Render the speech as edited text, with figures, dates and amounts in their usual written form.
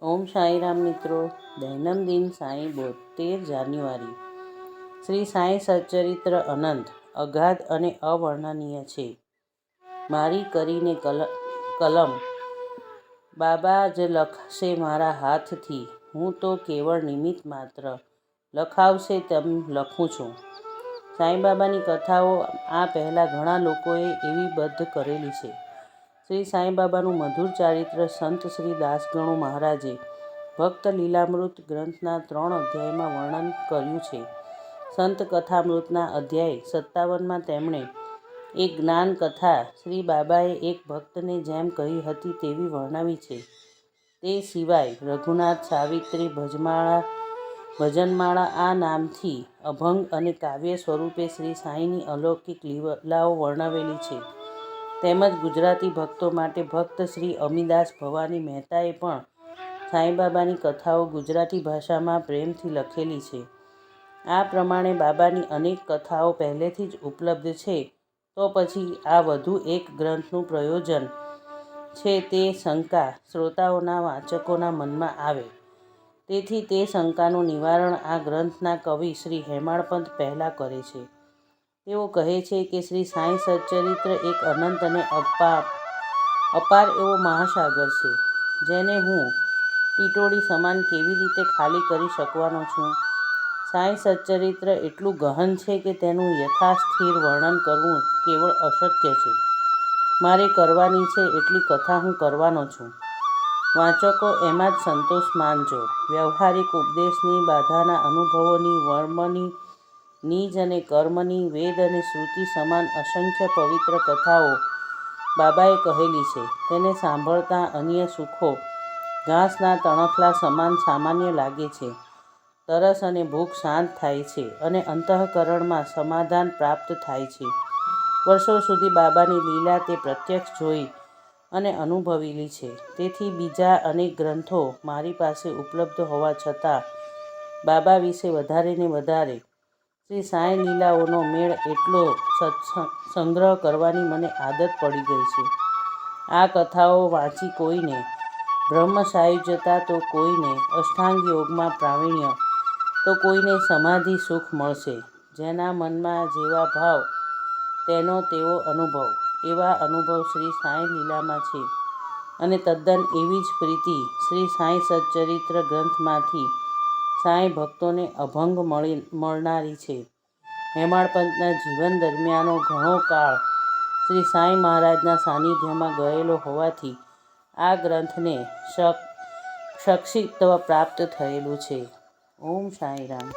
ઓમ સાંઈરામ મિત્રો. દૈનંદિન સાંઈ 72 જાન્યુઆરી. શ્રી સાંઈ સચ્ચરિત્ર અનંત, અગાધ અને અવર્ણનીય છે. મારી કરીને કલમ બાબા જ લખશે મારા હાથથી. હું તો કેવળ નિમિત્ત માત્ર, લખાવશે તેમ લખું છું. સાંઈબાબાની કથાઓ આ પહેલાં ઘણા લોકોએ એવી બદ્ધ કરેલી છે. શ્રી સાંઈબાબાનું મધુર ચારિત્ર સંત શ્રી દાસગણુ મહારાજે ભક્ત લીલામૃત ગ્રંથના 3 અધ્યાયમાં વર્ણન કર્યું છે. સંત કથામૃતના અધ્યાય 57માં તેમણે એક જ્ઞાન કથા શ્રી બાબાએ એક ભક્તને જેમ કહી હતી તેવી વર્ણવી છે. તે સિવાય રઘુનાથ સાવિત્રી ભજનમાળા આ નામથી અભંગ અને કાવ્ય સ્વરૂપે શ્રી સાંઈની અલૌકિક લીલાઓ વર્ણવેલી છે. તેમજ ગુજરાતી ભક્તો માટે ભક્ત શ્રી અમીદાસ ભવાની મહેતાએ પણ સાંઈબાબાની કથાઓ ગુજરાતી ભાષામાં પ્રેમથી લખેલી છે. આ પ્રમાણે બાબાની અનેક કથાઓ પહેલેથી જ ઉપલબ્ધ છે, તો પછી આ વધુ એક ગ્રંથનું પ્રયોજન છે તે શંકા શ્રોતાઓના વાચકોના મનમાં આવે. તેથી તે શંકાનું નિવારણ આ ગ્રંથના કવિ શ્રી હેમાળપંત પહેલાં કરે છે. તેઓ કહે છે કે શ્રી સાંઈ સચ્ચરિત્ર એક અનંત અને અપાર એવો મહાસાગર છે, જેને હું ટીટોળી સમાન કેવી રીતે ખાલી કરી શકવાનો છું. સાંઈ સચ્ચરિત્ર એટલું ગહન છે કે તેનું યથાસ્થિર વર્ણન કરવું કેવળ અશક્ય છે. મારે કરવાની છે એટલી કથા હું કરવાનો છું. વાચકો એમાં જ સંતોષ માનજો. વ્યવહારિક ઉપદેશની, બાધાના અનુભવોની, વર્મની, નિજ અને કર્મની, વેદ અને શ્રુતિ સમાન અસંખ્ય પવિત્ર કથાઓ બાબાએ કહેલી છે. તેને સાંભળતાં અન્ય સુખો ઘાસના તણખલા સમાન સામાન્ય લાગે છે. તરસ અને ભૂખ શાંત થાય છે અને અંતઃકરણમાં સમાધાન પ્રાપ્ત થાય છે. વર્ષો સુધી બાબાની લીલા તે પ્રત્યક્ષ જોઈ અને અનુભવેલી છે. તેથી બીજા અનેક ગ્રંથો મારી પાસે ઉપલબ્ધ હોવા છતાં બાબા વિશે વધારે ને વધારે શ્રી સાંઈ લીલાઓનો મેળ એટલો સંગ્રહ કરવાની મને આદત પડી ગઈ છે. આ કથાઓ વાંચી કોઈને બ્રહ્મ સાયુજ્યતા, તો કોઈને અષ્ટાંગ યોગમાં પ્રાવીણ્ય, તો કોઈને સમાધિ સુખ મળશે. જેના મનમાં જેવા ભાવ તેનો તેવો અનુભવ. એવા અનુભવ શ્રી સાંઈ લીલામાં છે અને તદ્દન એવી જ પ્રીતિ શ્રી સાંઈ સચ્ચરિત્ર ગ્રંથમાંથી સાંઈ ભક્તોને અભંગ મળનારી છે. હેમાળપંતના જીવન દરમિયાનો ઘણો કાળ શ્રી સાંઈ મહારાજના સાનિધ્યમાં ગયેલો હોવાથી આ ગ્રંથને શક્ષિત્વ પ્રાપ્ત થયેલું છે. ઓમ સાંઈરામ.